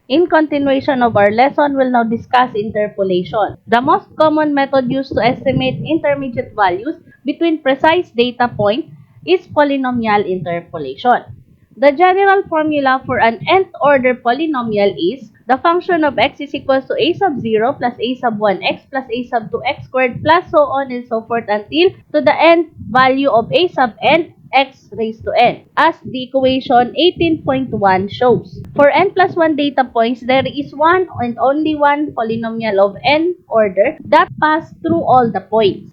In continuation of our lesson, we'll now discuss interpolation. The most common method used to estimate intermediate values between precise data points is polynomial interpolation. The general formula for an nth order polynomial is the function of x is equal to a sub 0 plus a sub 1x plus a sub 2x squared plus so on and so forth until to the nth value of a sub n x raised to n, as the equation 18.1 shows. For n plus 1 data points, there is one and only one polynomial of n order that passes through all the points.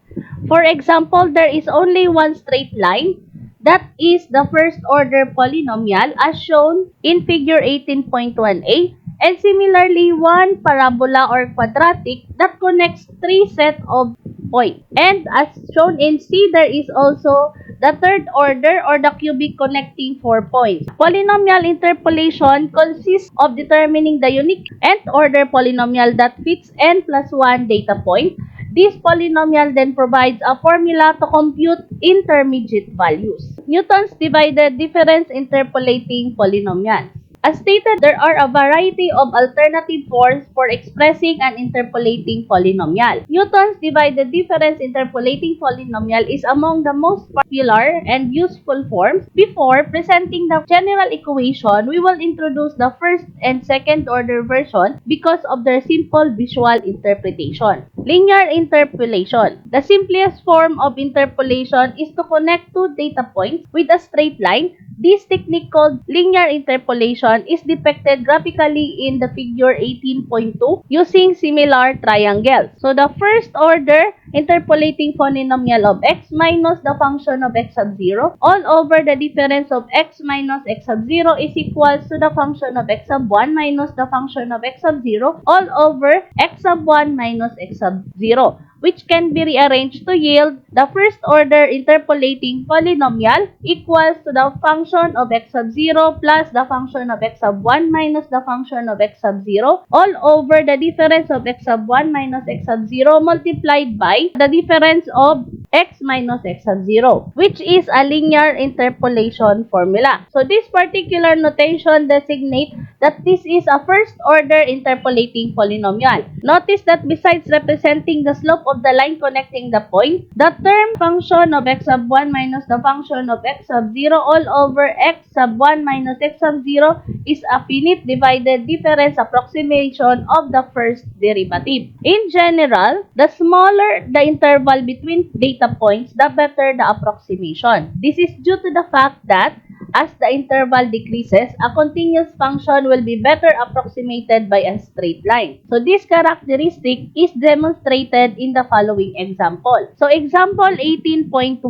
For example, there is only one straight line that is the first order polynomial as shown in figure 18.1a, and similarly one parabola or quadratic that connects three sets of points. And as shown in C, there is also the third order or the cubic connecting 4 points. Polynomial interpolation consists of determining the unique nth order polynomial that fits n plus 1 data point. This polynomial then provides a formula to compute intermediate values. Newton's divided difference interpolating polynomials. As stated, there are a variety of alternative forms for expressing an interpolating polynomial. Newton's divided difference interpolating polynomial is among the most popular and useful forms. Before presenting the general equation, we will introduce the first and second order version because of their simple visual interpretation. Linear interpolation. The simplest form of interpolation is to connect two data points with a straight line. This technique called linear interpolation is depicted graphically in the figure 18.2 using similar triangles. So the first order interpolating polynomial of x minus the function of x sub 0 all over the difference of x minus x sub 0 is equals to the function of x sub 1 minus the function of x sub 0 all over x sub 1 minus x sub 0, which can be rearranged to yield the first order interpolating polynomial equals to the function of x sub 0 plus the function of x sub 1 minus the function of x sub 0 all over the difference of x sub 1 minus x sub 0 multiplied by the difference of x minus x sub 0, which is a linear interpolation formula. So this particular notation designates that this is a first order interpolating polynomial. Notice that besides representing the slope of the line connecting the point, the term function of x sub 1 minus the function of x sub 0 all over x sub 1 minus x sub 0 is a finite divided difference approximation of the first derivative. In general, the smaller the interval between data points, the better the approximation. This is due to the fact that as the interval decreases, a continuous function will be better approximated by a straight line. So this characteristic is demonstrated in the following example. So example 18.1,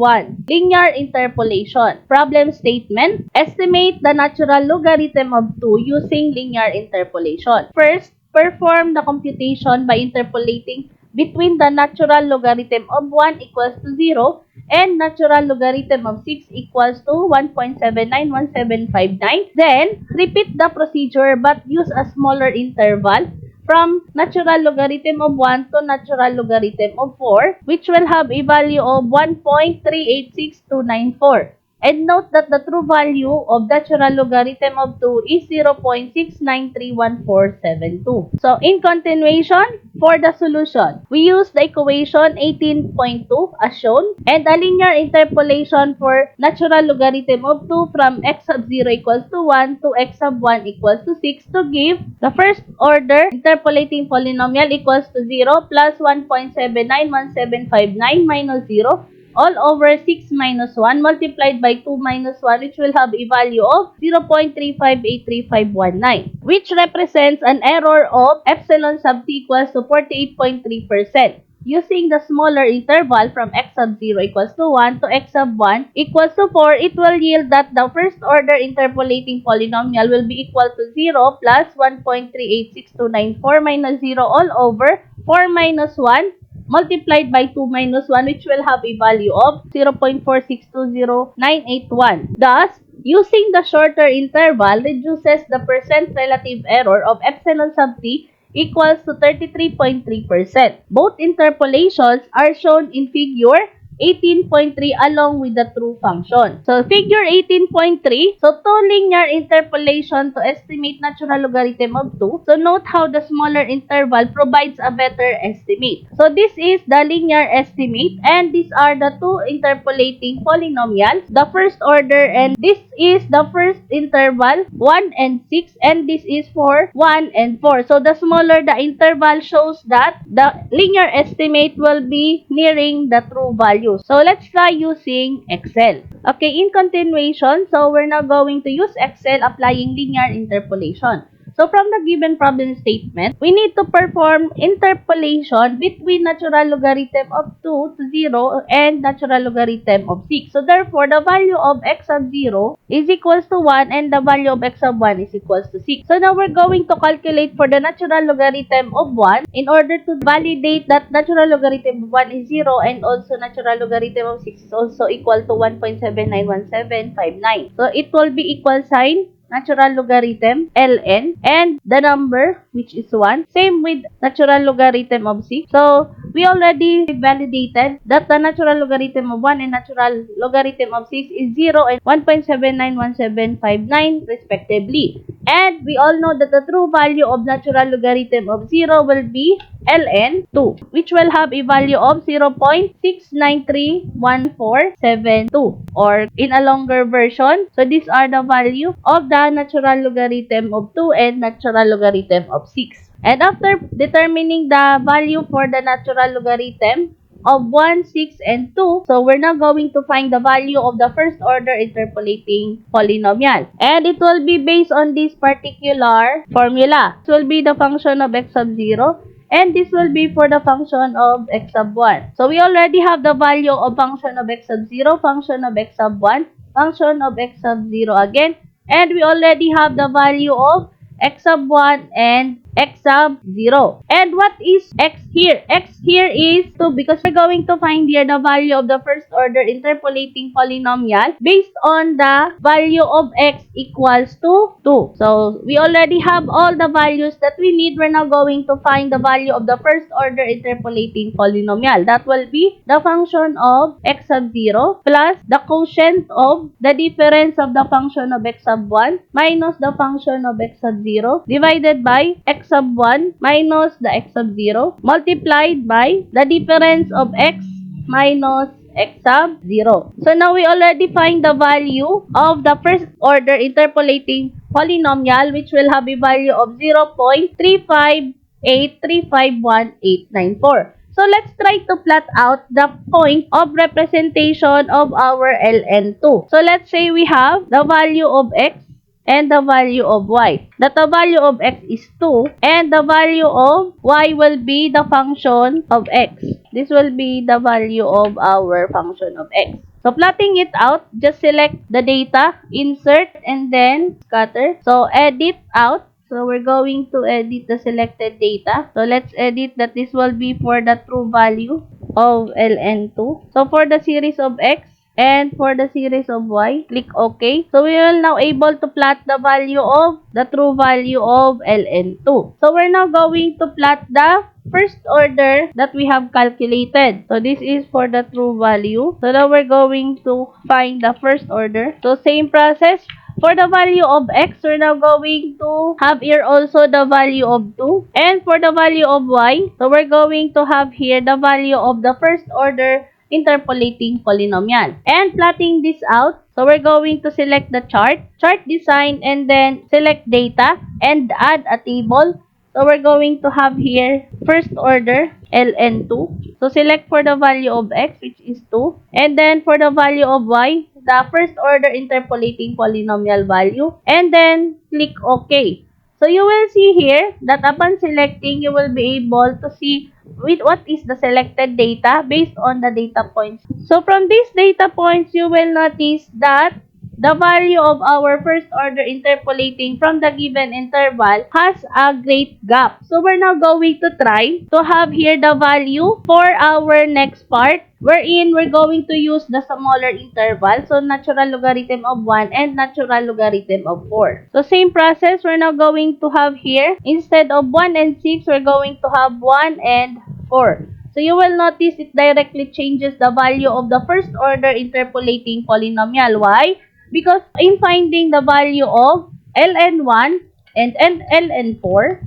linear interpolation. Problem statement, estimate the natural logarithm of 2 using linear interpolation. First, perform the computation by interpolating between the natural logarithm of 1 equals to 0 and natural logarithm of 6 equals to 1.791759. Then, repeat the procedure but use a smaller interval from natural logarithm of 1 to natural logarithm of 4, which will have a value of 1.386294. And note that the true value of natural logarithm of 2 is 0.693142. So, in continuation, for the solution, we use the equation 18.2 as shown and a linear interpolation for natural logarithm of 2 from x sub 0 equals to 1 to x sub 1 equals to 6 to give the first order interpolating polynomial equals to 0 plus 1.791759 minus 0 all over 6 minus 1 multiplied by 2 minus 1, which will have a value of 0.35833519, which represents an error of epsilon sub t equals to 48.3%. Using the smaller interval from x sub 0 equals to 1 to x sub 1 equals to 4, it will yield that the first order interpolating polynomial will be equal to 0 plus 1.386294 minus 0 all over 4 minus 1 multiplied by 2 minus 1, which will have a value of 0.4620981. Thus, using the shorter interval reduces the percent relative error of epsilon sub t equals to 33.3%. Both interpolations are shown in figure 18.3 along with the true function. So, figure 18.3. So, two linear interpolation to estimate natural logarithm of 2. So, note how the smaller interval provides a better estimate. So, this is the linear estimate and these are the two interpolating polynomials. The first order and this is the first interval 1 and 6 and this is for 1 and 4. So, the smaller the interval shows that the linear estimate will be nearing the true value. So, let's try using Excel. Okay, in continuation, so we're now going to use Excel applying linear interpolation. So, from the given problem statement, we need to perform interpolation between natural logarithm of 2 to 0 and natural logarithm of 6. So, therefore, the value of x of 0 is equals to 1 and the value of x of 1 is equals to 6. So, now we're going to calculate for the natural logarithm of 1 in order to validate that natural logarithm of 1 is 0 and also natural logarithm of 6 is also equal to 1.791759. So, it will be equal sign natural logarithm ln and the number which is 1. Same with natural logarithm of 6. So, we already validated that the natural logarithm of 1 and natural logarithm of 6 is 0 and 1.791759 respectively. And we all know that the true value of natural logarithm of 0 will be ln 2, which will have a value of 0.6931472, or in a longer version, so these are the value of the natural logarithm of 2 and natural logarithm of 6. And after determining the value for the natural logarithm of 1, 6, and 2, so we're now going to find the value of the first order interpolating polynomial. And it will be based on this particular formula. It will be the function of x of 0. And this will be for the function of x of 1. So, we already have the value of function of x of 0, function of x of 1, function of x of 0 again. And we already have the value of x of 1 and x of 0. And what is x here? X here is 2 because we're going to find here the value of the first order interpolating polynomial based on the value of x equals to 2. So, we already have all the values that we need. We're now going to find the value of the first order interpolating polynomial. That will be the function of x of 0 plus the quotient of the difference of the function of x of 1 minus the function of x of 0 divided by x of 1 minus the x of 0 multiplied by the difference of x minus x of 0. So, now we already find the value of the first order interpolating polynomial, which will have a value of 0.358351894. So, let's try to plot out the point of representation of our ln2. So, let's say we have the value of x and the value of y. That the value of x is 2 and the value of y will be the function of x. This will be the value of our function of x. So, plotting it out, just select the data, insert, and then scatter. So, edit out. So, we're going to edit the selected data. So, let's edit that this will be for the true value of ln2. So, for the series of x, and for the series of y, click OK. So, we will now able to plot the value of the true value of ln2. So, we're now going to plot the first order that we have calculated. So, this is for the true value. So, now we're going to find the first order. So, same process. For the value of x, we're now going to have here also the value of 2. And for the value of y, so we're going to have here the value of the first order interpolating polynomial. And plotting this out, so we're going to select the chart design, and then select data and add a table. So we're going to have here first order ln2. So select for the value of x, which is 2. And then for the value of y, the first order interpolating polynomial value. And then click OK. So you will see here that upon selecting, you will be able to see with what is the selected data based on the data points. So from these data points, you will notice that the value of our first order interpolating from the given interval has a great gap. So we're now going to try to have here the value for our next part, wherein we're going to use the smaller interval. So natural logarithm of 1 and natural logarithm of 4. So same process, we're now going to have here, instead of 1 and 6, we're going to have 1 and 4. So you will notice it directly changes the value of the first order interpolating polynomial. Why? Because in finding the value of ln1 and ln4,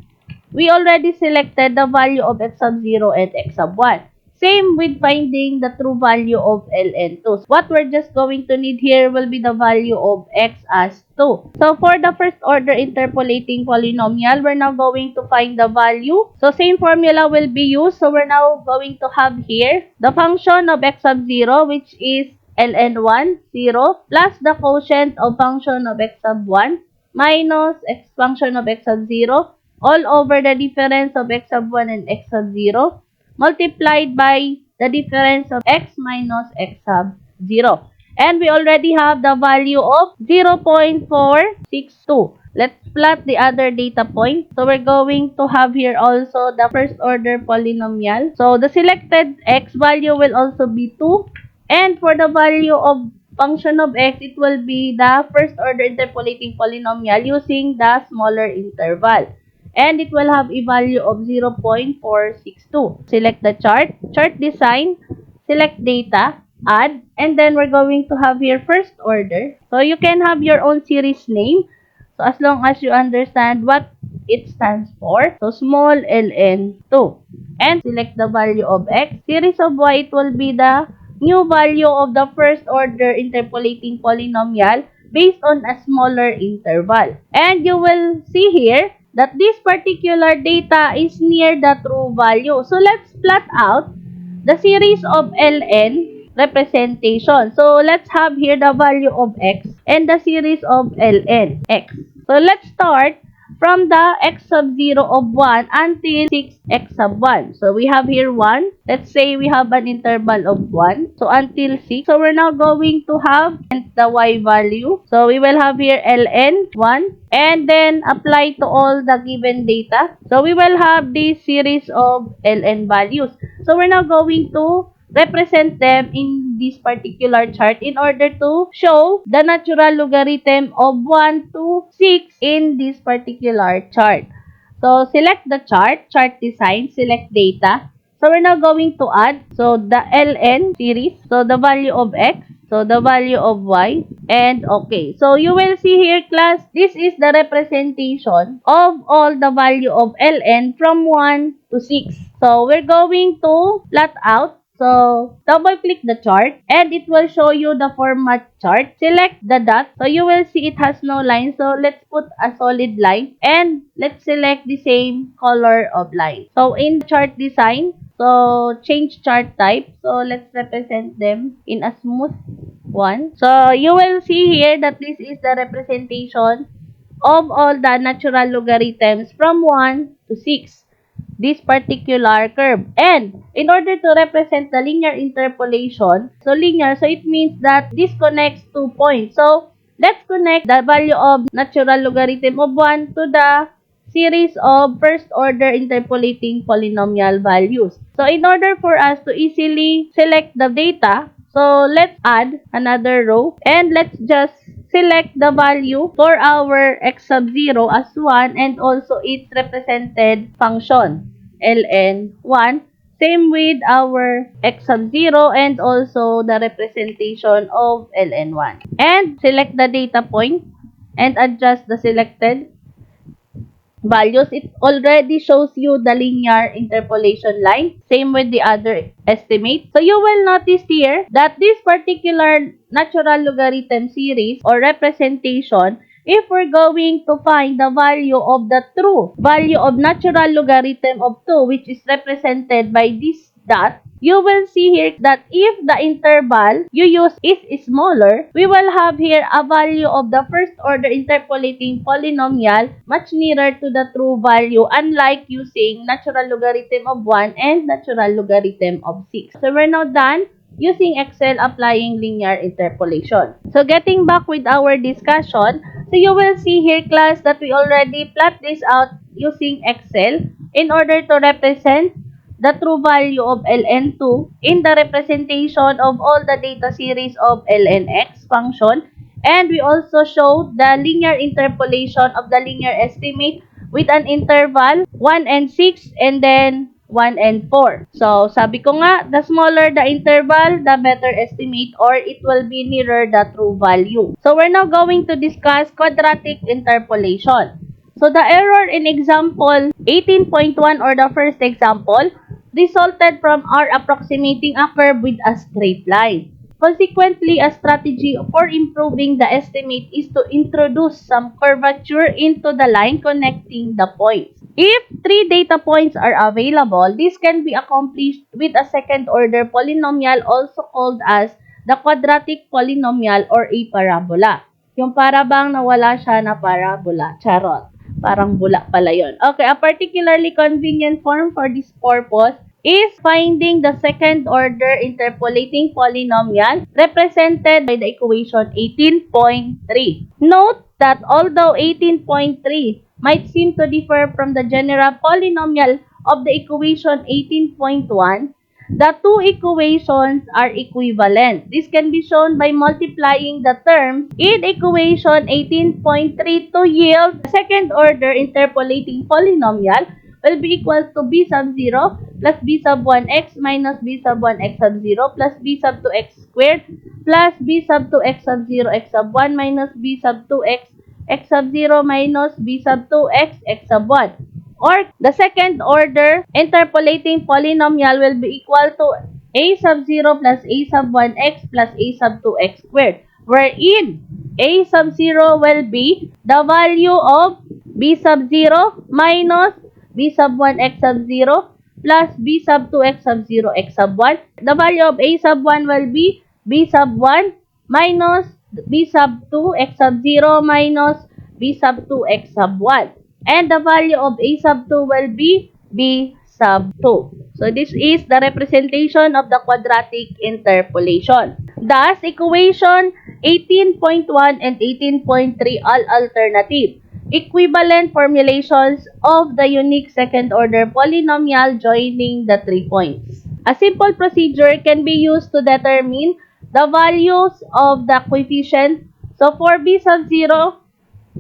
we already selected the value of x sub 0 and x sub 1. Same with finding the true value of ln2. What we're just going to need here will be the value of x as 2. So for the first order interpolating polynomial, we're now going to find the value. So same formula will be used. So we're now going to have here the function of x sub 0, which is ln1, 0, plus the quotient of function of x sub 1 minus x function of x sub 0 all over the difference of x sub 1 and x sub 0 multiplied by the difference of x minus x sub 0. And we already have the value of 0.462. Let's plot the other data point. So we're going to have here also the first order polynomial. So the selected x value will also be 2. And for the value of function of x, it will be the first order interpolating polynomial using the smaller interval. And it will have a value of 0.462. Select the chart design, select data, add, and then we're going to have here first order. So you can have your own series name. So as long as you understand what it stands for. So small ln2. And select the value of x. Series of y, it will be the new value of the first order interpolating polynomial based on a smaller interval. And you will see here that this particular data is near the true value. So let's plot out the series of ln representation. So let's have here the value of x and the series of ln x. So let's start from the x sub 0 of 1 until 6x sub 1. So we have here 1. Let's say we have an interval of 1. So until 6. So we're now going to have the y value. So we will have here ln 1 and then apply to all the given data. So we will have this series of ln values. So we're now going to represent them in this particular chart in order to show the natural logarithm of 1 to 6 in this particular chart. So select the chart design, select data. So we're now going to add, so the ln series, so the value of x, so the value of y, and okay. So you will see here, class, this is the representation of all the value of ln from 1 to 6. So we're going to plot out. So, double-click the chart and it will show you the format chart. Select the dot. So, you will see it has no line. So, let's put a solid line and let's select the same color of line. So, in chart design, so change chart type. So, let's represent them in a smooth one. So, you will see here that this is the representation of all the natural logarithms from 1 to 6. This particular curve. And in order to represent the linear interpolation, so linear, so it means that this connects 2 points. So let's connect the value of natural logarithm of 1 to the series of first order interpolating polynomial values. So in order for us to easily select the data, so let's add another row and let's just select the value for our x sub 0 as 1 and also its represented function, ln1. Same with our x sub 0 and also the representation of ln1. And select the data point and adjust the selected values. It already shows you the linear interpolation line. Same with the other estimate. So you will notice here that this particular natural logarithm series or representation, if we're going to find the value of the true value of natural logarithm of 2, which is represented by this dot, you will see here that if the interval you use is smaller, we will have here a value of the first order interpolating polynomial much nearer to the true value, unlike using natural logarithm of 1 and natural logarithm of 6. So we're now done using Excel applying linear interpolation. So getting back with our discussion, so you will see here, class, that we already plot this out using Excel in order to represent the true value of ln2 in the representation of all the data series of lnx function. And we also showed the linear interpolation of the linear estimate with an interval 1 and 6 and then 1, and 4. So, sabi ko nga, the smaller the interval, the better estimate, or it will be nearer the true value. So, we're now going to discuss quadratic interpolation. So, the error in example 18.1 or the first example resulted from our approximating a curve with a straight line. Consequently, a strategy for improving the estimate is to introduce some curvature into the line connecting the points. If 3 data points are available, this can be accomplished with a second-order polynomial also called as the quadratic polynomial or a parabola. Yung para bang nawala siya na parabola. Charot. Parang bula pala yun. Okay, a particularly convenient form for this purpose is finding the second-order interpolating polynomial represented by the equation 18.3. Note that although 18.3 might seem to differ from the general polynomial of the equation 18.1, the two equations are equivalent. This can be shown by multiplying the terms in equation 18.3 to yield the second-order interpolating polynomial will be equal to b sub 0 plus b sub 1x minus b sub 1x sub 0 plus b sub 2x squared plus b sub 2x sub 0 x sub 1 minus b sub 2x x sub 0 minus b sub 2x x sub 1. Or the second order interpolating polynomial will be equal to a sub 0 plus a sub 1x plus a sub 2x squared, wherein a sub 0 will be the value of b sub 0 minus b sub 1x sub 0 plus b sub 2x sub 0 x sub 1. The value of a sub 1 will be b sub 1 minus b sub 2 x sub 0 minus b sub 2 x sub 1. And the value of a sub 2 will be b sub 2. So this is the representation of the quadratic interpolation. Thus, equation 18.1 and 18.3 are alternative, equivalent formulations of the unique second-order polynomial joining the 3 points. A simple procedure can be used to determine the values of the coefficient. So, for b sub 0,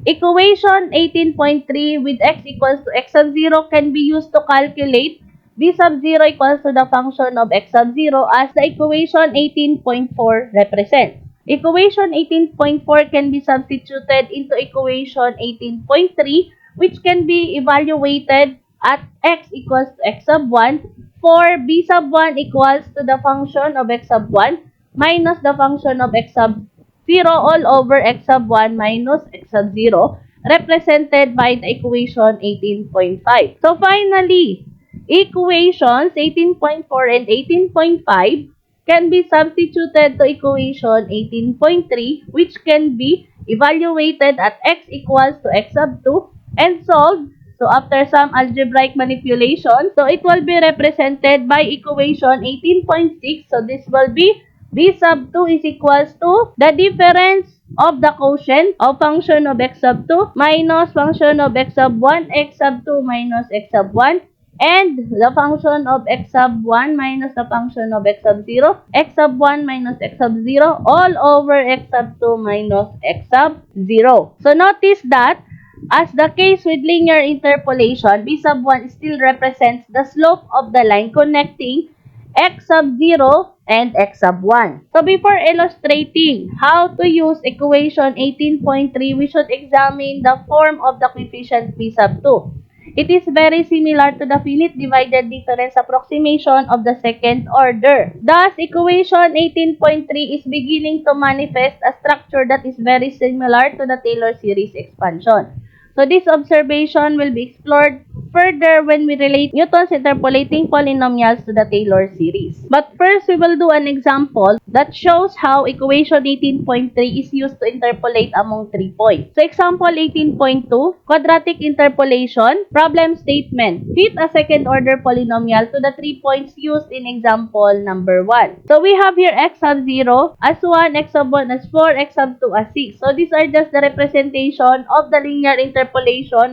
equation 18.3 with x equals to x sub 0 can be used to calculate b sub 0 equals to the function of x sub 0 as the equation 18.4 represents. Equation 18.4 can be substituted into equation 18.3, which can be evaluated at x equals to x sub 1 for b sub 1 equals to the function of x sub 1 minus the function of x sub 0 all over x sub 1 minus x sub 0, represented by the equation 18.5. So finally, equations 18.4 and 18.5 can be substituted to equation 18.3, which can be evaluated at x equals to x sub 2 and solved. So after some algebraic manipulation, so it will be represented by equation 18.6. So this will be b sub 2 is equals to the difference of the quotient of function of x sub 2 minus function of x sub 1, x sub 2 minus x sub 1, and the function of x sub 1 minus the function of x sub 0, x sub 1 minus x sub 0, all over x sub 2 minus x sub 0. So notice that, as the case with linear interpolation, b sub 1 still represents the slope of the line connecting x sub 0 and x sub 1. So before illustrating how to use equation 18.3, we should examine the form of the coefficient b sub 2. It is very similar to the finite divided difference approximation of the second order. Thus, equation 18.3 is beginning to manifest a structure that is very similar to the Taylor series expansion. So this observation will be explored further when we relate Newton's interpolating polynomials to the Taylor series. But first, we will do an example that shows how equation 18.3 is used to interpolate among 3 points. So example 18.2, quadratic interpolation, problem statement. Fit a second-order polynomial to the 3 points used in example number 1. So we have here x sub 0 as 1, x sub 1 as 4, x sub 2 as 6. So these are just the representation of the linear interpolation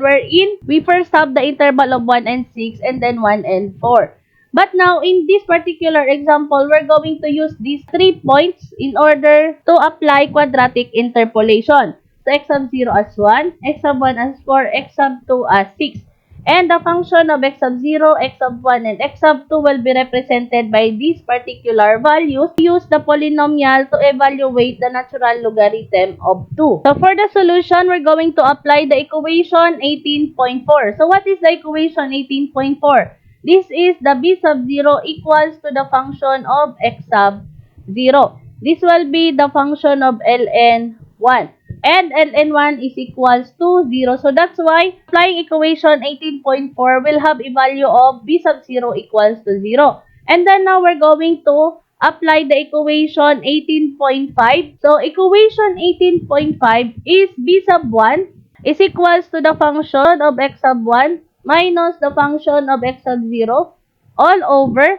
wherein we first have the interval of 1 and 6 and then 1 and 4. But now, in this particular example, we're going to use these 3 points in order to apply quadratic interpolation. So, x sub 0 as 1, x sub 1 as 4, x sub 2 as 6. And the function of x sub 0, x sub 1, and x sub 2 will be represented by these particular values. Use the polynomial to evaluate the natural logarithm of 2. So for the solution, we're going to apply the equation 18.4. So what is the equation 18.4? This is the b sub 0 equals to the function of x sub 0. This will be the function of ln 1. And ln1 is equals to 0. So that's why applying equation 18.4 will have a value of b sub 0 equals to 0. And then now we're going to apply the equation 18.5. So equation 18.5 is b sub 1 is equals to the function of x sub 1 minus the function of x sub 0 all over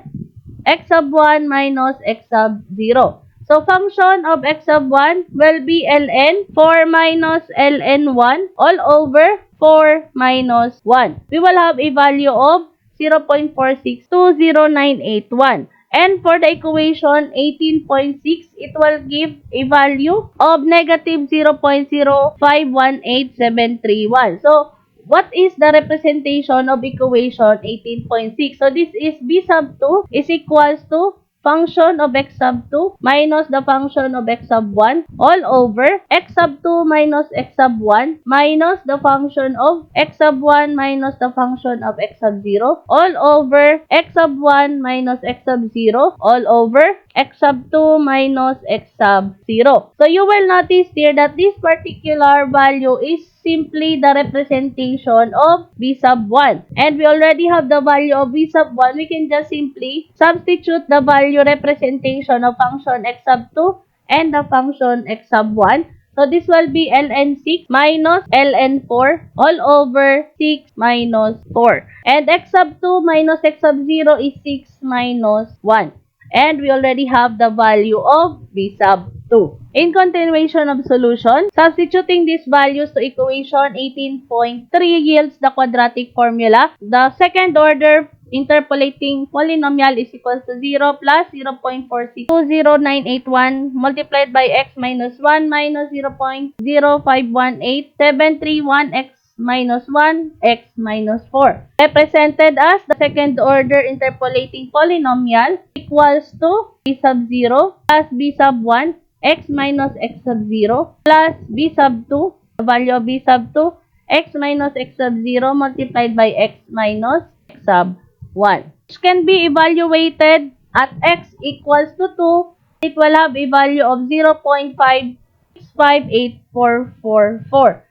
x sub 1 minus x sub 0. So, function of x sub 1 will be ln 4 minus ln 1 all over 4 minus 1. We will have a value of 0.4620981. And for the equation 18.6, it will give a value of negative 0.0518731. So, what is the representation of equation 18.6? So, this is b sub 2 is equals to function of x sub 2 minus the function of x sub 1 all over x sub 2 minus x sub 1 minus the function of x sub 1 minus the function of x sub 0 all over x sub 1 minus x sub 0 all over x sub 2 minus x sub 0. So you will notice here that this particular value is simply the representation of b sub 1. And we already have the value of b sub 1. We can just simply substitute the value representation of function x sub 2 and the function x sub 1. So this will be ln 6 minus ln 4 all over 6 minus 4. And x sub 2 minus x sub 0 is 6 minus 1. And we already have the value of b sub 2. In continuation of solution, substituting these values to equation 18.3 yields the quadratic formula. The second order interpolating polynomial is equals to 0 plus 0.4620981 multiplied by x minus 1 minus 0.0518731 x minus 1, x minus 4. Represented as the second order interpolating polynomial equals to b sub 0 plus b sub 1, x minus x sub 0 plus b sub 2, the value of b sub 2, x minus x sub 0 multiplied by x minus x sub 1. Which can be evaluated at x equals to 2. It will have a value of 0.565844.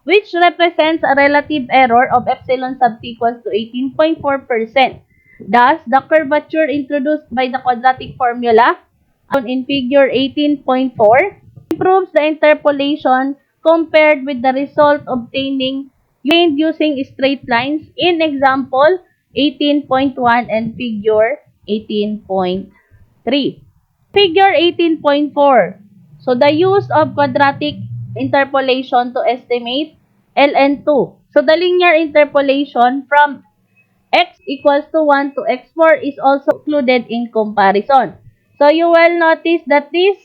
Which represents a relative error of epsilon sub t equals to 18.4%. Thus, the curvature introduced by the quadratic formula in figure 18.4 improves the interpolation compared with the result obtained using straight lines in example 18.1 and figure 18.3. Figure 18.4. So, the use of quadratic interpolation to estimate ln2. So, the linear interpolation from x equals to 1 to x4 is also included in comparison. So, you will notice that these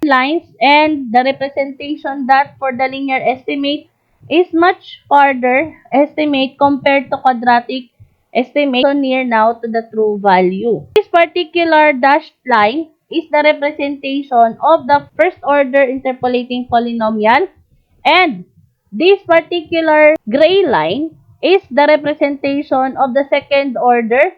lines and the representation that for the linear estimate is much farther estimate compared to quadratic estimate, so near now to the true value. This particular dashed line is the representation of the first order interpolating polynomial, and this particular gray line is the representation of the second order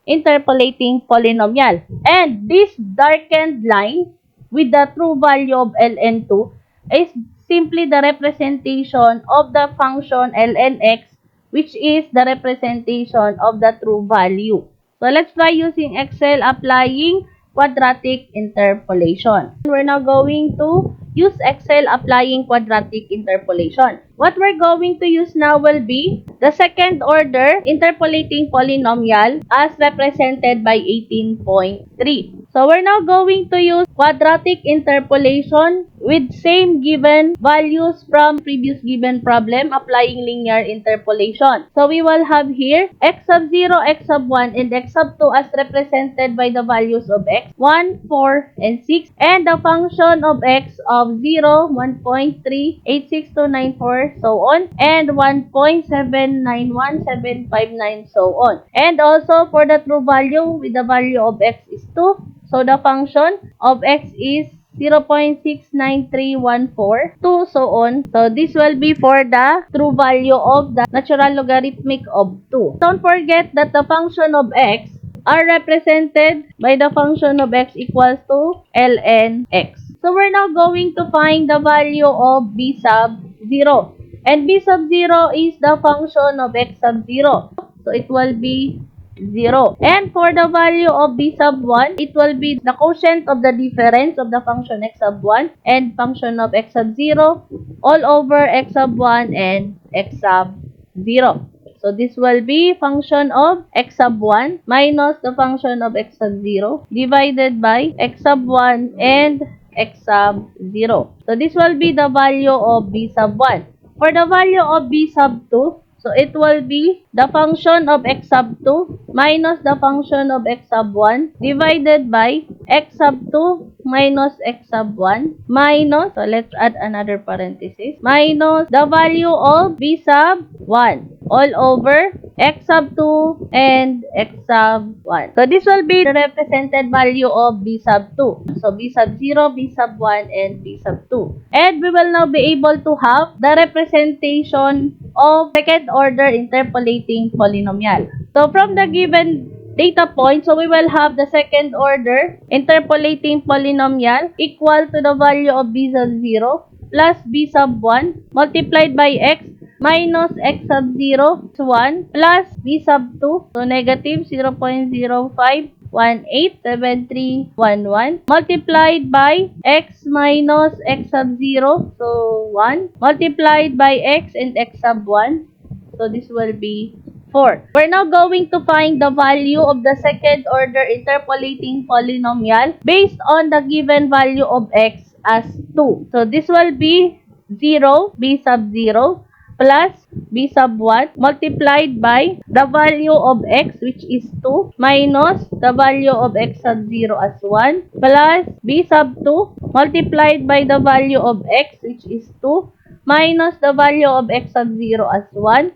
interpolating polynomial. And this darkened line with the true value of ln2 is simply the representation of the function ln x, which is the representation of the true value. So let's try using Excel applying quadratic interpolation. We're now going to use Excel applying quadratic interpolation. What we're going to use now will be the second order interpolating polynomial as represented by 18.3. So we're now going to use quadratic interpolation with same given values from previous given problem applying linear interpolation. So we will have here x sub 0, x sub 1, and x sub 2 as represented by the values of x, 1, 4, and 6, and the function of x of 0, 1.3, 86294, 4, so on, and 1.791759, so on. And also for the true value with the value of x is 2, so the function of x is 0.69314, 2, so on. So this will be for the true value of the natural logarithmic of 2. Don't forget that the function of x are represented by the function of x equals to ln x. So we're now going to find the value of b sub 0. And b sub 0 is the function of x sub 0. So it will be 0. And for the value of b sub 1, it will be the quotient of the difference of the function x sub 1 and function of x sub 0 all over x sub 1 and x sub 0. So this will be function of x sub 1 minus the function of x sub 0 divided by x sub 1 and x sub 0. So this will be the value of b sub 1. For the value of b sub 2, so it will be the function of x sub 2 minus the function of x sub 1 divided by x sub 2 minus x sub 1 minus, so let's add another parenthesis, minus the value of b sub 1 all over x sub 2 and x sub 1. So this will be the represented value of b sub 2. So b sub 0, b sub 1, and b sub 2. And we will now be able to have the representation of second order interpolating polynomial. So from the given data point, so we will have the second order interpolating polynomial equal to the value of b sub 0 plus b sub 1 multiplied by x minus x sub 0 is 1 plus b sub 2, so negative 0.05187311 multiplied by x minus x sub 0, so 1 multiplied by x and x sub 1, so this will be 4. We're now going to find the value of the second order interpolating polynomial based on the given value of x as 2. So this will be 0 b sub 0 plus b sub 1 multiplied by the value of x, which is 2, minus the value of x sub 0 as 1 plus b sub 2 multiplied by the value of x, which is 2, minus the value of x sub 0 as 1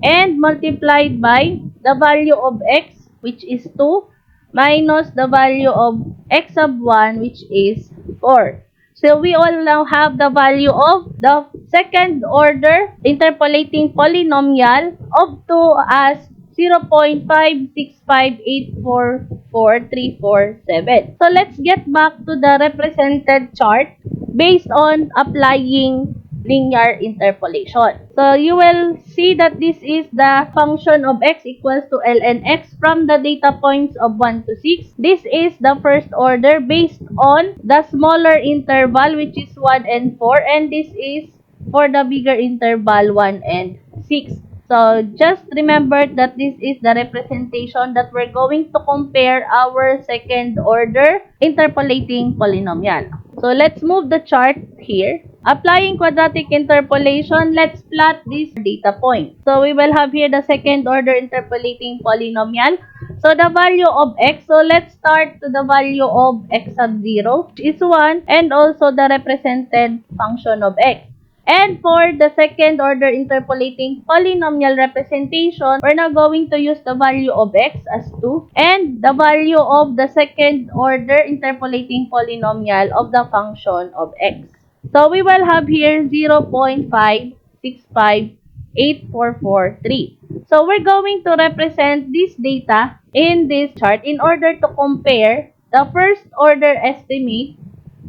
and multiplied by the value of x, which is 2, minus the value of x sub 1, which is 4. So we all now have the value of the second order interpolating polynomial of 2 as 0.565844347. So let's get back to the represented chart based on applying linear interpolation. So you will see that this is the function of x equals to ln x from the data points of 1 to 6. This is the first order based on the smaller interval, which is 1 and 4, and this is for the bigger interval 1 and 6. So just remember that this is the representation that we're going to compare our second order interpolating polynomial. So let's move the chart here. Applying quadratic interpolation, let's plot this data point. So we will have here the second order interpolating polynomial. So the value of x, so let's start to the value of x sub 0, which is 1, and also the represented function of x. And for the second order interpolating polynomial representation, we're now going to use the value of x as 2 and the value of the second order interpolating polynomial of the function of x. So we will have here 0.5658443. So we're going to represent this data in this chart in order to compare the first order estimate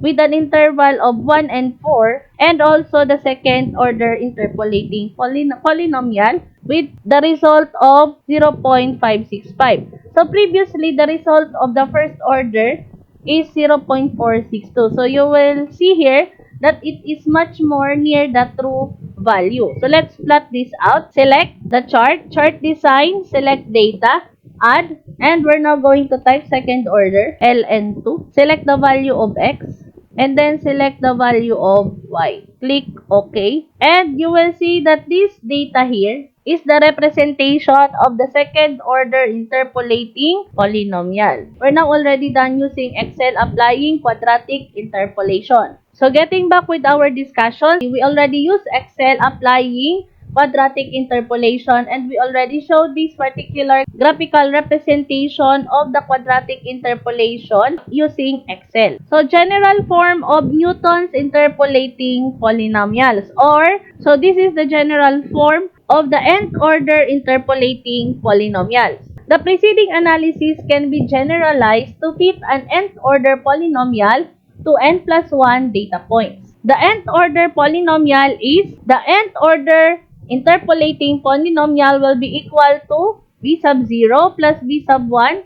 with an interval of 1 and 4 and also the second order interpolating polynomial with the result of 0.565. So previously the result of the first order is 0.462. So you will see here that it is much more near the true value. So let's plot this out. Select the chart design, select data, add, and we're now going to type second order, ln2. Select the value of x, and then select the value of y. Click OK. And you will see that this data here is the representation of the second order interpolating polynomial. We're now already done using Excel applying quadratic interpolation. So getting back with our discussion, we already used Excel applying quadratic interpolation, and we already showed this particular graphical representation of the quadratic interpolation using Excel. So general form of Newton's interpolating polynomials, so this is the general form of the nth order interpolating polynomials. The preceding analysis can be generalized to fit an nth order polynomial to n plus 1 data points. The nth order polynomial is the nth order interpolating polynomial will be equal to b sub 0 plus b sub 1,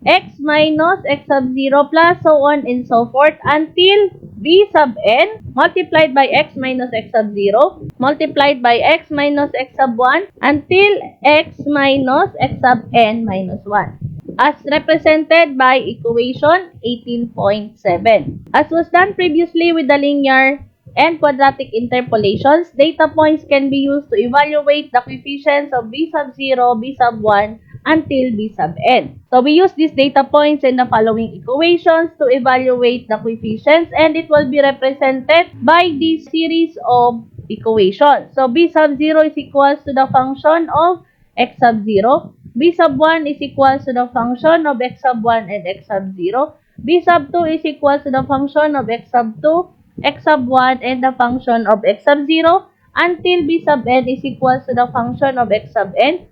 x minus x sub 0 plus so on and so forth until b sub n multiplied by x minus x sub 0 multiplied by x minus x sub 1 until x minus x sub n minus 1. As represented by equation 18.7. As was done previously with the linear and quadratic interpolations, data points can be used to evaluate the coefficients of b sub 0, b sub 1, until b sub n. So we use these data points in the following equations to evaluate the coefficients, and it will be represented by this series of equations. So b sub 0 is equals to the function of x sub 0, b sub 1 is equals to the function of x sub 1 and x sub 0, b sub 2 is equals to the function of x sub 2, x sub 1 and the function of x sub 0 until b sub n is equals to the function of x sub n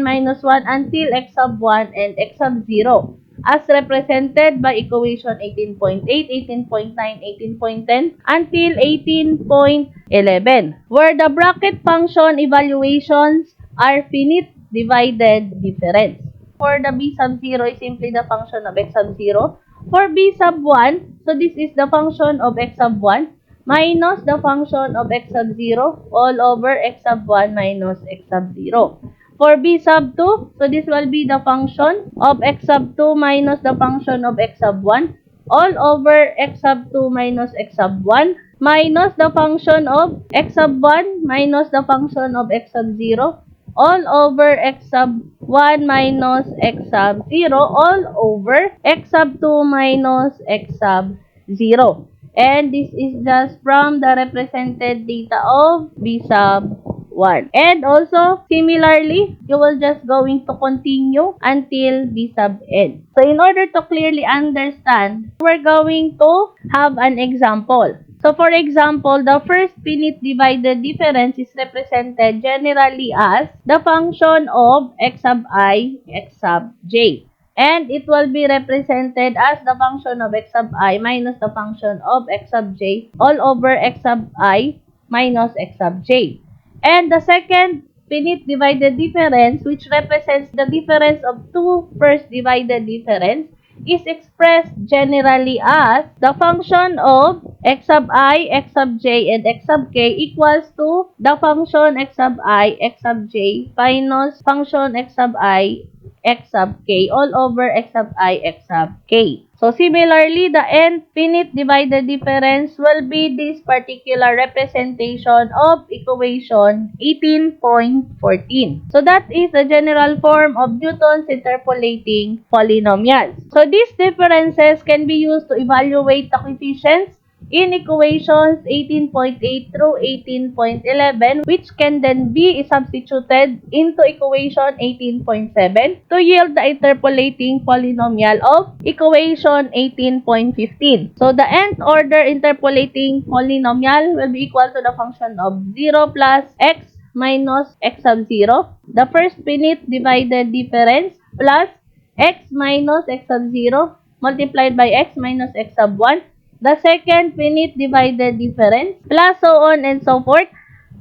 minus 1 until x sub 1 and x sub 0 as represented by equation 18.8, 18.9, 18.10 until 18.11 where the bracket function evaluations are finite divided difference. For the b sub 0 is simply the function of x sub 0. For b sub 1, so this is the function of x sub 1 minus the function of x sub 0 all over x sub 1 minus x sub 0. For b sub 2, so this will be the function of x sub 2 minus the function of x sub 1 all over x sub 2 minus x sub 1 minus the function of x sub 1 minus the function of x sub 0 all over x sub 1 minus x sub 0 all over x sub 2 minus x sub 0. And this is just from the represented data of b sub 1. And also, similarly, you will just going to continue until b sub n. So, in order to clearly understand, we're going to have an example. So, for example, the first finite divided difference is represented generally as the function of x sub I, x sub j. And it will be represented as the function of x sub I minus the function of x sub j all over x sub I minus x sub j. And the second finite divided difference, which represents the difference of two first divided difference, is expressed generally as the function of x sub I, x sub j, and x sub k equals to the function x sub I, x sub j minus function x sub I, x sub k all over x sub I, x sub k. So, similarly, the nth finite divided difference will be this particular representation of equation 18.14. So, that is the general form of Newton's interpolating polynomials. So, these differences can be used to evaluate the coefficients in equations 18.8 through 18.11, which can then be substituted into equation 18.7 to yield the interpolating polynomial of equation 18.15. So, the nth order interpolating polynomial will be equal to the function of 0 plus x minus x sub 0, the first finite divided difference, plus x minus x sub 0 multiplied by x minus x sub 1, the second finite divided difference, plus so on and so forth,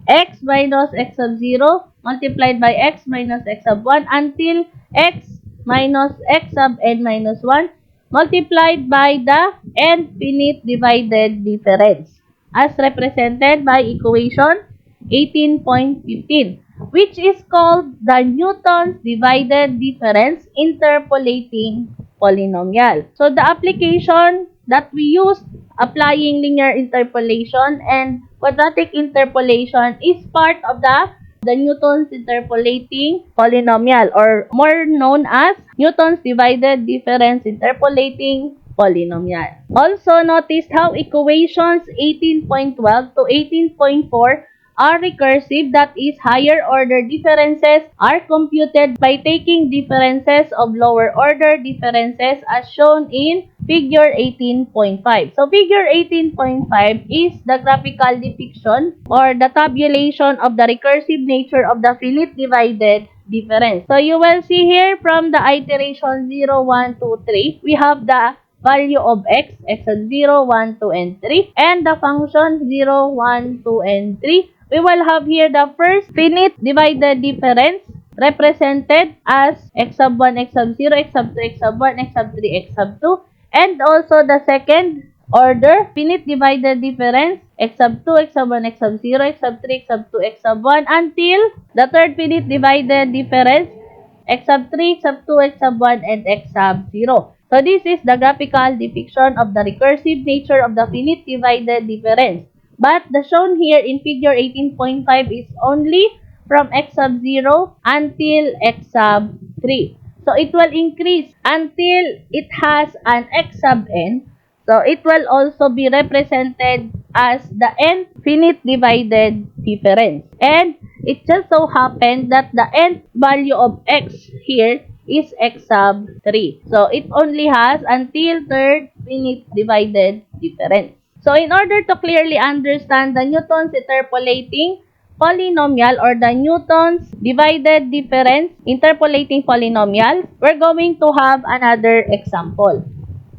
x minus x sub 0 multiplied by x minus x sub 1 until x minus x sub n minus 1 multiplied by the nth finite divided difference as represented by equation 18.15, which is called the Newton's divided difference interpolating polynomial. So, the application that we use applying linear interpolation and quadratic interpolation is part of the the Newton's interpolating polynomial, or more known as Newton's divided difference interpolating polynomial. Also, notice how equations 18.12 to 18.4 are recursive, that is, higher order differences are computed by taking differences of lower order differences as shown in figure 18.5. So, figure 18.5 is the graphical depiction or the tabulation of the recursive nature of the finite divided difference. So, you will see here from the iteration 0, 1, 2, 3, we have the value of x at 0, 1, 2, and 3, and the function 0, 1, 2, and 3. We will have here the first finite divided difference represented as x sub 1, x sub 0, x sub 2, x sub 1, x sub 3, x sub 2, and also the second order finite divided difference x sub 2, x sub 1, x sub 0, x sub 3, x sub 2, x sub 1, until the third finite divided difference x sub 3, x sub 2, x sub 1, and x sub 0. So, this is the graphical depiction of the recursive nature of the finite divided difference. But the shown here in figure 18.5 is only from x sub 0 until x sub 3. So, it will increase until it has an x sub n. So, it will also be represented as the nth finite divided difference. And it just so happened that the nth value of x here is x sub 3. So, it only has until third finite divided difference. So, in order to clearly understand the Newton's interpolating polynomial or the Newton's divided difference interpolating polynomial, we're going to have another example.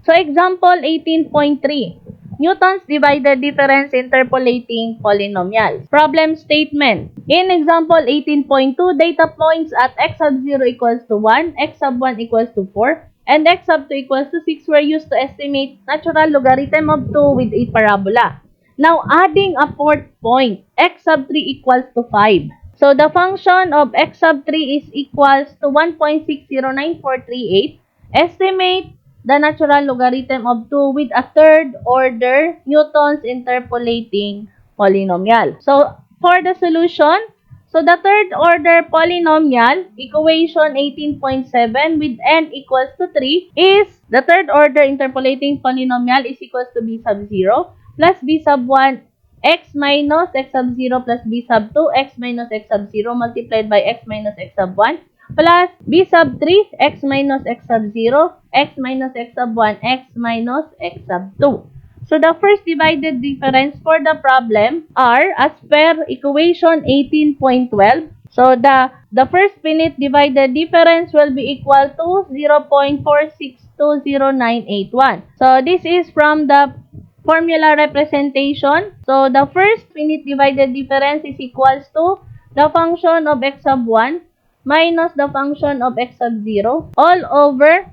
So, example 18.3. Newton's divided difference interpolating polynomial. Problem statement. In example 18.2, data points at x sub 0 equals to 1, x sub 1 equals to 4, and x sub 2 equals to 6 were used to estimate natural logarithm of 2 with a parabola. Now, adding a fourth point, x sub 3 equals to 5. So, the function of x sub 3 is equals to 1.609438. Estimate the natural logarithm of 2 with a third order Newton's interpolating polynomial. So, for the solution, so the third order polynomial, equation 18.7 with n equals to 3 is the third order interpolating polynomial is equals to b sub 0 plus b sub 1 x minus x sub 0 plus b sub 2 x minus x sub 0 multiplied by x minus x sub 1 plus b sub 3 x minus x sub 0 x minus x sub 1 x minus x sub 2. So, the first divided difference for the problem are as per equation 18.12. So, the first finite divided difference will be equal to 0.462091. So, this is from the formula representation. So, the first finite divided difference is equals to the function of x sub 1 minus the function of x sub 0 all over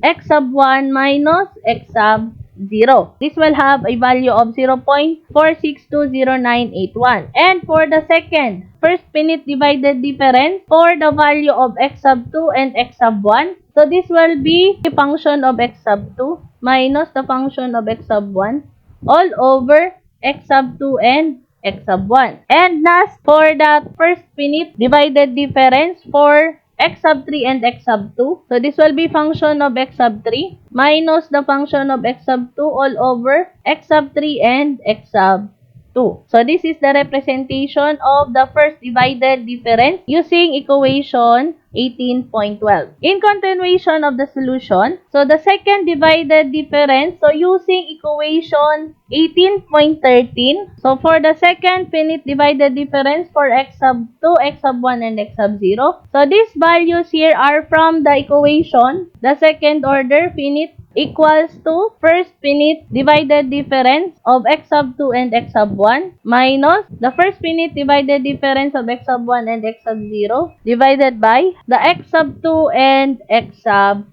x sub 1 minus x sub 0. This will have a value of 0.462091. And for the second, first finite divided difference for the value of x sub 2 and x sub 1. So, this will be the function of x sub 2 minus the function of x sub 1 all over x sub 2 and x sub 1. And last, for the first finite divided difference for x sub 3 and x sub 2. So, this will be function of x sub 3 minus the function of x sub 2 all over x sub 3 and x sub 2. So, this is the representation of the first divided difference using equation 18.12. In continuation of the solution, so the second divided difference, so using equation 18.13, so for the second finite divided difference for x sub 2, x sub 1, and x sub 0, so these values here are from the equation, the second order finite equals to first finite divided difference of x sub 2 and x sub 1 minus the first finite divided difference of x sub 1 and x sub 0 divided by the x sub 2 and x sub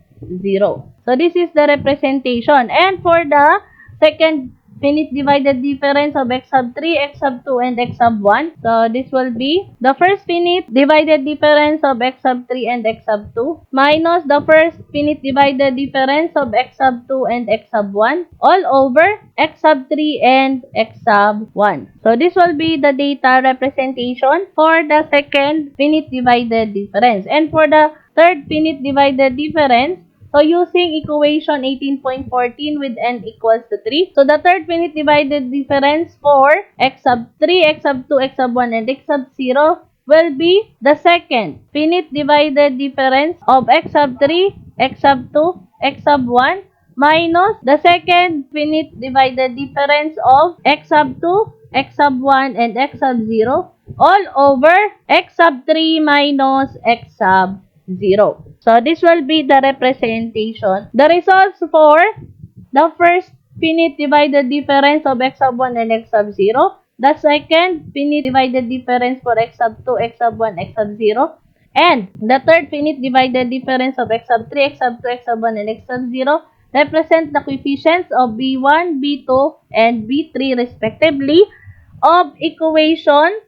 0. So, this is the representation. And for the second finite divided difference of x sub 3, x sub 2, and x sub 1. So this will be the first finite divided difference of x sub 3 and x sub 2 minus the first finite divided difference of x sub 2 and x sub 1 all over x sub 3 and x sub 1. So this will be the data representation for the second finite divided difference. And for the third finite divided difference, so using equation 18.14 with n equals to 3. So the third finite divided difference for x sub 3, x sub 2, x sub 1, and x sub 0 will be the second finite divided difference of x sub 3, x sub 2, x sub 1 minus the second finite divided difference of x sub 2, x sub 1, and x sub 0 all over x sub 3 minus x sub 0. So this will be the representation. The results for the first finite divided difference of x sub 1 and x sub 0. The second finite divided difference for x sub 2, x sub 1, x sub 0. And the third finite divided difference of x sub 3, x sub 2, x sub 1, and x sub 0 represent the coefficients of B1, B2, and B3 respectively of equation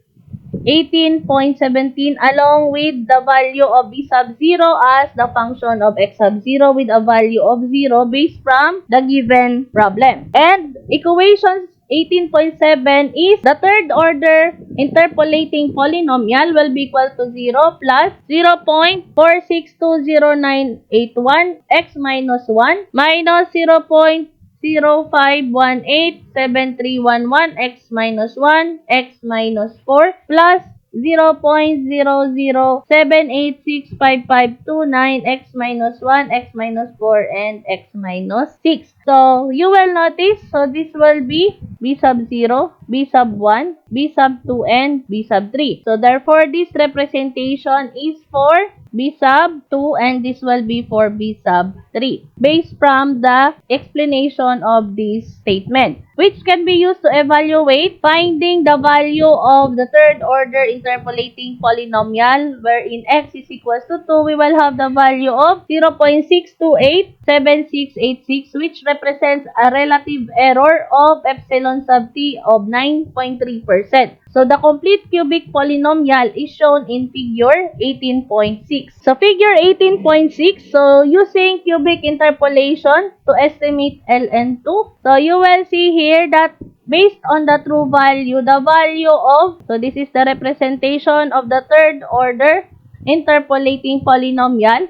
18.17 along with the value of b sub 0 as the function of x sub 0 with a value of 0 based from the given problem. And equation 18.7 is the third order interpolating polynomial will be equal to 0 plus 0.462091 x minus 1 minus 0.05187311 x minus 1 x minus 4 plus 0.00786559 x minus 1 x minus 4 and x minus 6. So you will notice, so this will be b sub 0, b sub 1, b sub 2, and b sub 3. So therefore this representation is for b sub 2 and this will be for b sub 3 based from the explanation of this statement, which can be used to evaluate finding the value of the third order interpolating polynomial wherein x is equals to 2. We will have the value of 0.6287686 which represents a relative error of epsilon sub t of 9.3%. So the complete cubic polynomial is shown in figure 18.6. So figure 18.6, so using cubic interpolation to estimate ln2. So you will see here that based on the true value, the value of, so this is the representation of the third order interpolating polynomial.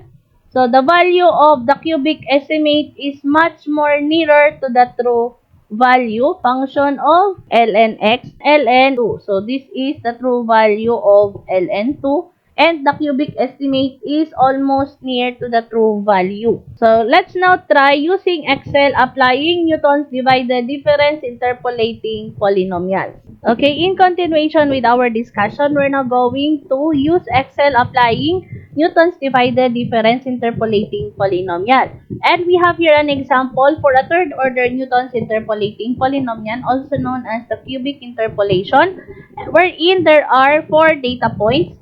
So the value of the cubic estimate is much more nearer to the true value function of ln x, ln2. So this is the true value of ln2 and the cubic estimate is almost near to the true value. So let's now try using Excel applying Newton's divided difference interpolating polynomials. Okay, in continuation with our discussion, we're now going to use Excel applying Newton's divided difference interpolating polynomial. And we have here an example for a third order Newton's interpolating polynomial, also known as the cubic interpolation, wherein there are 4 data points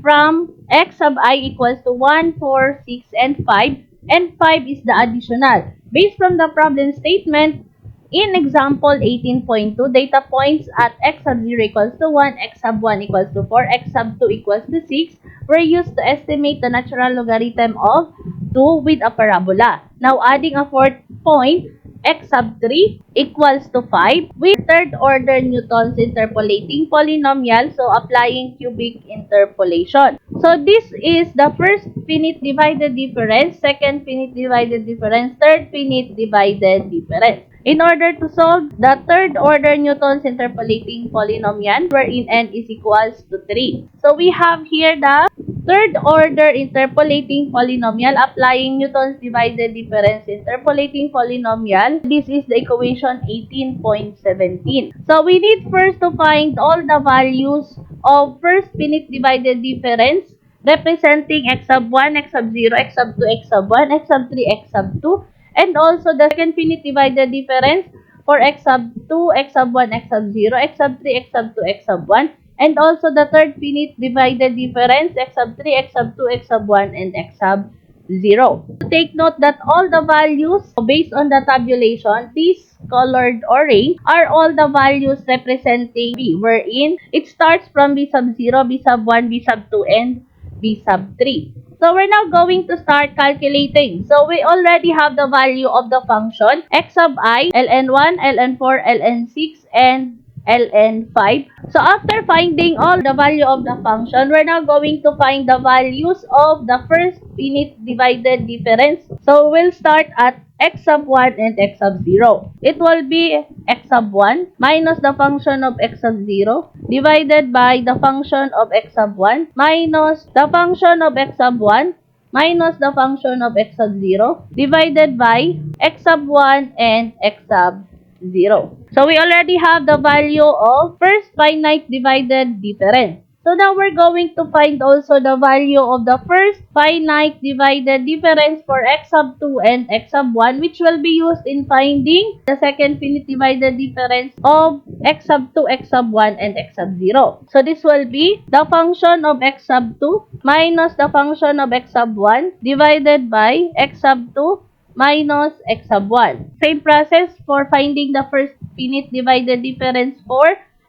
from x sub I equals to 1, 4, 6, and 5, and 5 is the additional. Based from the problem statement, in example 18.2, data points at x sub 0 equals to 1, x sub 1 equals to 4, x sub 2 equals to 6 were used to estimate the natural logarithm of 2 with a parabola. Now adding a fourth point, x sub 3 equals to 5 with third order Newton's interpolating polynomial, so applying cubic interpolation. So this is the first finite divided difference, second finite divided difference, third finite divided difference. In order to solve the third order Newton's interpolating polynomial wherein n is equals to 3. So we have here the third order interpolating polynomial applying Newton's divided difference interpolating polynomial. This is the equation 18.17. So we need first to find all the values of first finite divided difference representing x sub 1, x sub 0, x sub 2, x sub 1, x sub 3, x sub 2. And also the second finite divided difference for x sub 2, x sub 1, x sub 0, x sub 3, x sub 2, x sub 1. And also the third finite divided difference, x sub 3, x sub 2, x sub 1, and x sub 0. Take note that all the values based on the tabulation, this colored orange, are all the values representing B, wherein it starts from B sub 0, B sub 1, B sub 2, and B sub 3. So we're now going to start calculating. So we already have the value of the function x sub I, ln1, ln4, ln6, and ln5. So after finding all the value of the function, we're now going to find the values of the first finite divided difference. So we'll start at x sub 1 and x sub 0. It will be x sub 1 minus the function of x sub 0 divided by the function of x sub 1 minus the function of x sub 1 minus the function of x sub 0 divided by x sub 1 and x sub 0. So we already have the value of first finite divided difference. So now we're going to find also the value of the first finite divided difference for x sub 2 and x sub 1, which will be used in finding the second finite divided difference of x sub 2, x sub 1, and x sub 0. So this will be the function of x sub 2 minus the function of x sub 1 divided by x sub 2 minus x sub 1. Same process for finding the first finite divided difference for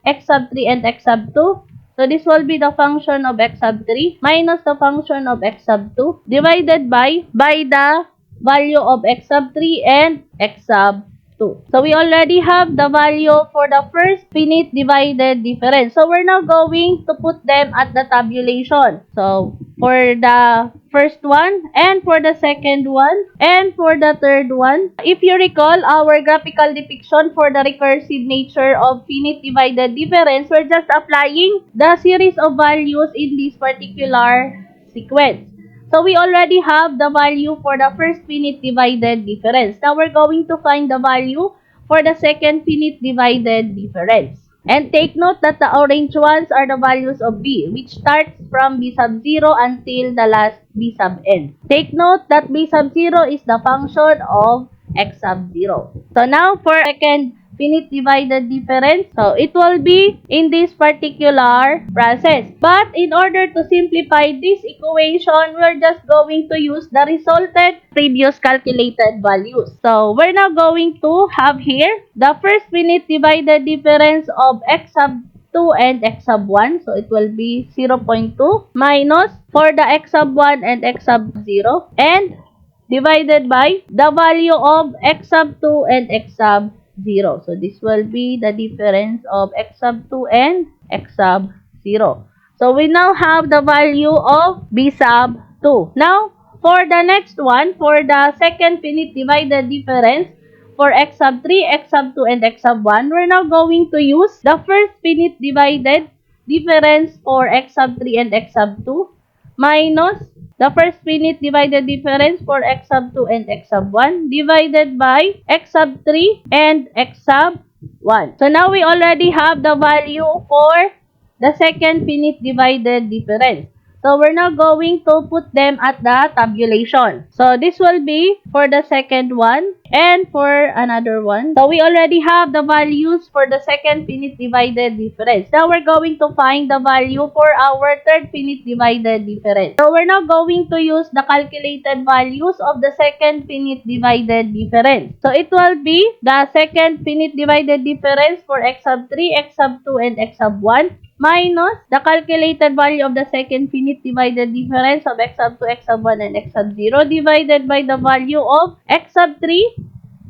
x sub 3 and x sub 2. So this will be the function of x sub 3 minus the function of x sub 2 divided by the value of x sub 3 and x sub 2. So we already have the value for the first finite divided difference. So we're now going to put them at the tabulation. So for the first one, and for the second one, and for the third one. If you recall our graphical depiction for the recursive nature of finite divided difference, we're just applying the series of values in this particular sequence. So we already have the value for the first finite divided difference. Now we're going to find the value for the second finite divided difference. And take note that the orange ones are the values of B, which starts from B sub 0 until the last B sub n. Take note that B sub 0 is the function of x sub 0. So now for second finite divided difference, so it will be in this particular process. But in order to simplify this equation, we're just going to use the resulted previous calculated values. So we're now going to have here the first finite divided difference of x sub 2 and x sub 1. So it will be 0.2 minus for the x sub 1 and x sub 0 and divided by the value of x sub 2 and x sub 0. So this will be the difference of x sub 2 and x sub 0. So we now have the value of b sub 2. Now, for the next one, for the second finite divided difference, for x sub 3, x sub 2, and x sub 1, we're now going to use the first finite divided difference for x sub 3 and x sub 2 minus the first finite divided difference for x sub 2 and x sub 1 divided by x sub 3 and x sub 1. So now we already have the value for the second finite divided difference. So we're now going to put them at the tabulation. So this will be for the second one and for another one. So we already have the values for the second finite divided difference. Now we're going to find the value for our third finite divided difference. So we're now going to use the calculated values of the second finite divided difference. So it will be the second finite divided difference for x sub 3, x sub 2, and x sub 1 minus the calculated value of the second finite divided difference of x sub 2, x sub 1, and x sub 0 divided by the value of x sub 3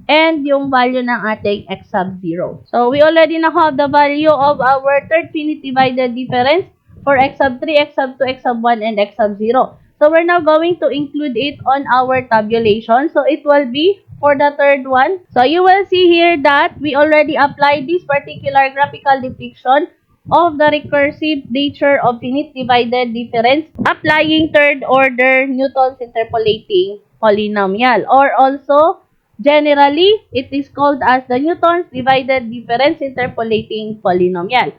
and yung value ng ating x sub 0. So we already now have the value of our third finite divided difference for x sub 3, x sub 2, x sub 1, and x sub 0. So we're now going to include it on our tabulation. So it will be for the third one. So you will see here that we already applied this particular graphical depiction of the recursive nature of finite divided difference applying third order Newton's interpolating polynomial, or also generally it is called as the Newton's divided difference interpolating polynomial.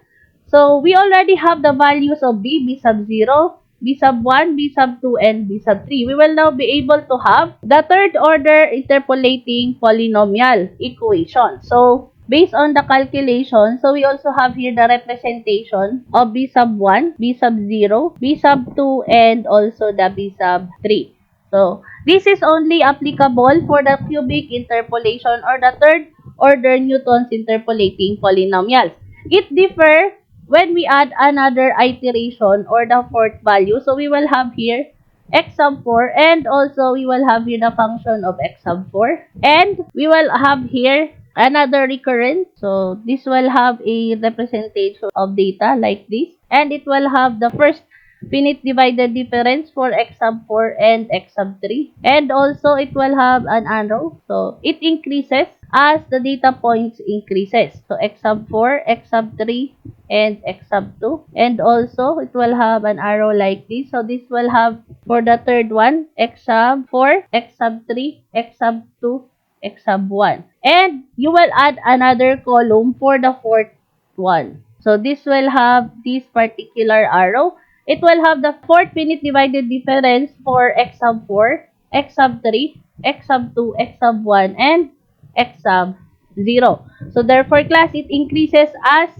So we already have the values of b sub 0, b sub 1, b sub 2, and b sub 3. We will now be able to have the third order interpolating polynomial equation. So based on the calculation, so we also have here the representation of b sub 1, b sub 0, b sub 2, and also the b sub 3. So This is only applicable for the cubic interpolation or the third order Newton's interpolating polynomials. It differs when we add another iteration or the fourth value. So we will have here x sub 4 and also we will have here the function of x sub 4 and we will have here another recurrence. So this will have a representation of data like this and it will have the first finite divided difference for x sub 4 and x sub 3 and also it will have an arrow. So it increases as the data points increases. So x sub 4, x sub 3 and x sub 2 and also it will have an arrow like this. So this will have for the third one x sub 4, x sub 3, x sub 2, x sub 1 and you will add another column for the fourth one. So this will have this particular arrow. It will have the fourth finite divided difference for x sub 4, x sub 3, x sub 2, x sub 1, and x sub 0. So therefore, class, it increases as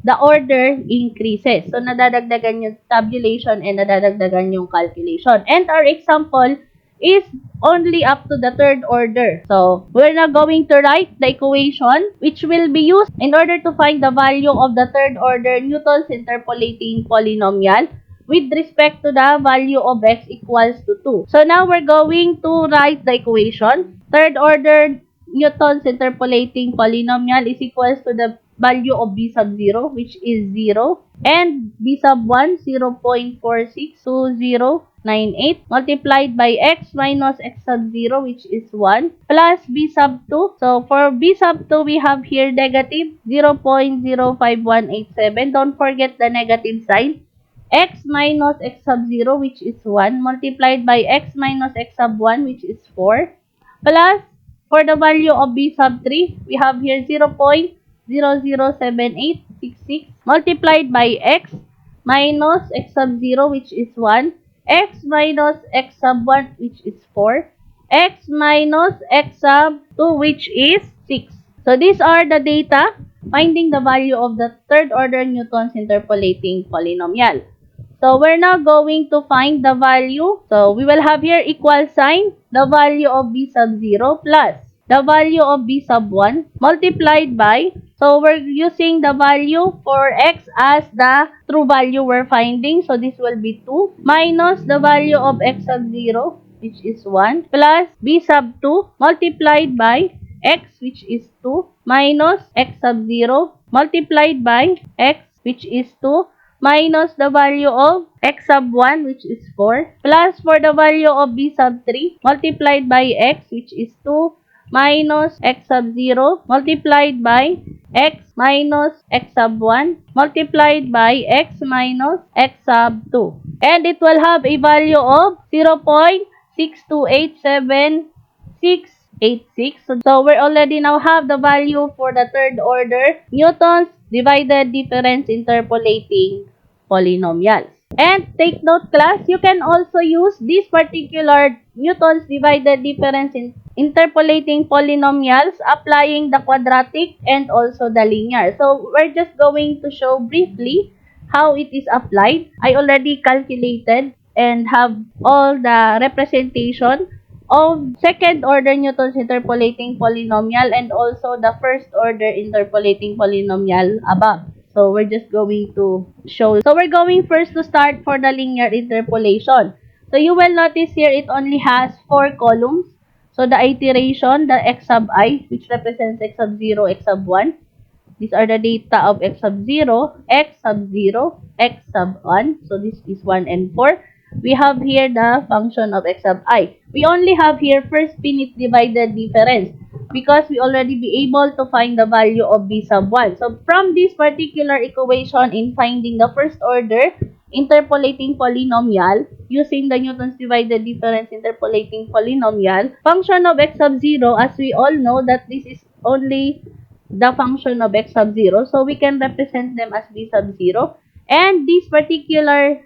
the order increases. So nadadagdagan yung tabulation and nadadagdagan yung calculation. And our example is only up to the third order. So we're now going to write the equation which will be used in order to find the value of the third order Newton's interpolating polynomial with respect to the value of x equals to 2. So now we're going to write the equation. Third order Newton's interpolating polynomial is equals to the value of b sub 0 which is 0 and b sub 1 0.462098 multiplied by x minus x sub 0 which is 1 plus b sub 2. So for b sub 2 we have here negative 0.05187. Don't forget the negative sign. X minus x sub 0 which is 1 multiplied by x minus x sub 1 which is 4 plus for the value of b sub 3 we have here 0.007866 multiplied by x minus x sub 0 which is 1, x minus x sub 1 which is 4, x minus x sub 2 which is 6. So these are the data finding the value of the third order Newton's interpolating polynomial. So we're now going to find the value. So we will have here equal sign the value of b sub 0 plus the value of b sub 1 multiplied by, so we're using the value for x as the true value we're finding. So this will be 2 minus the value of x sub 0 which is 1 plus b sub 2 multiplied by x which is 2 minus x sub 0 multiplied by x which is 2 minus the value of x sub 1 which is 4 plus for the value of b sub 3 multiplied by x which is 2 minus x sub 0 multiplied by x minus x sub 1 multiplied by x minus x sub 2. And it will have a value of 0.6287686. So we already now have the value for the third order Newton's divided difference interpolating polynomials. And take note, class, you can also use this particular Newton's divided difference interpolating polynomials applying the quadratic and also the linear. So we're just going to show briefly how it is applied. I already calculated and have all the representation of second order Newton's interpolating polynomial and also the first order interpolating polynomial above. So we're just going to show. So we're going first to start for the linear interpolation. So you will notice here it only has 4 columns. So the iteration, the x sub I, which represents x sub 0, x sub 1. These are the data of x sub 0, x sub 0, x sub 1. So this is 1 and 4. We have here the function of x sub I. We only have here first finite divided difference because we already be able to find the value of b sub 1. So from this particular equation in finding the first order interpolating polynomial using the Newton's divided difference interpolating polynomial, function of x sub 0, as we all know that this is only the function of x sub 0. So we can represent them as b sub 0. And this particular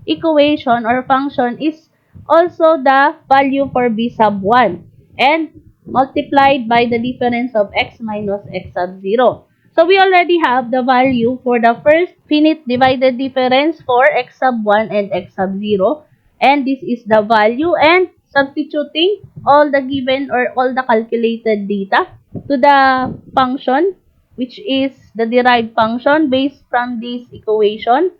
equation or function is also the value for b sub 1 and multiplied by the difference of x minus x sub 0. So we already have the value for the first finite divided difference for x sub 1 and x sub 0. And this is the value. And substituting all the given or all the calculated data to the function, which is the derived function based from this equation.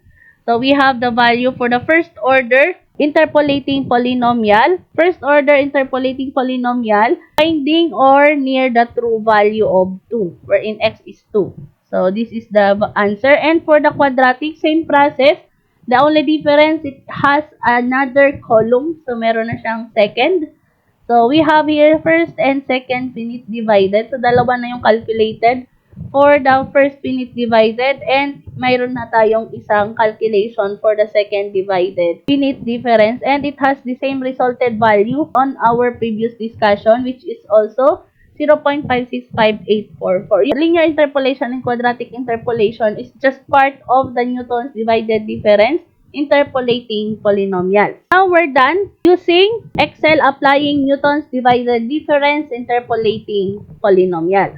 So we have the value for the first order interpolating polynomial, finding or near the true value of 2, wherein x is 2. So this is the answer. And for the quadratic, same process. The only difference, it has another column. So meron na siyang second. So we have here first and second finite divided. So dalawa na yung calculated for the first finite divided, and mayroon na tayong isang calculation for the second divided finite difference, and it has the same resulted value on our previous discussion, which is also 0.56584. Linear interpolation and quadratic interpolation is just part of the Newton's divided difference interpolating polynomials. Now we're done using Excel applying Newton's divided difference interpolating polynomials.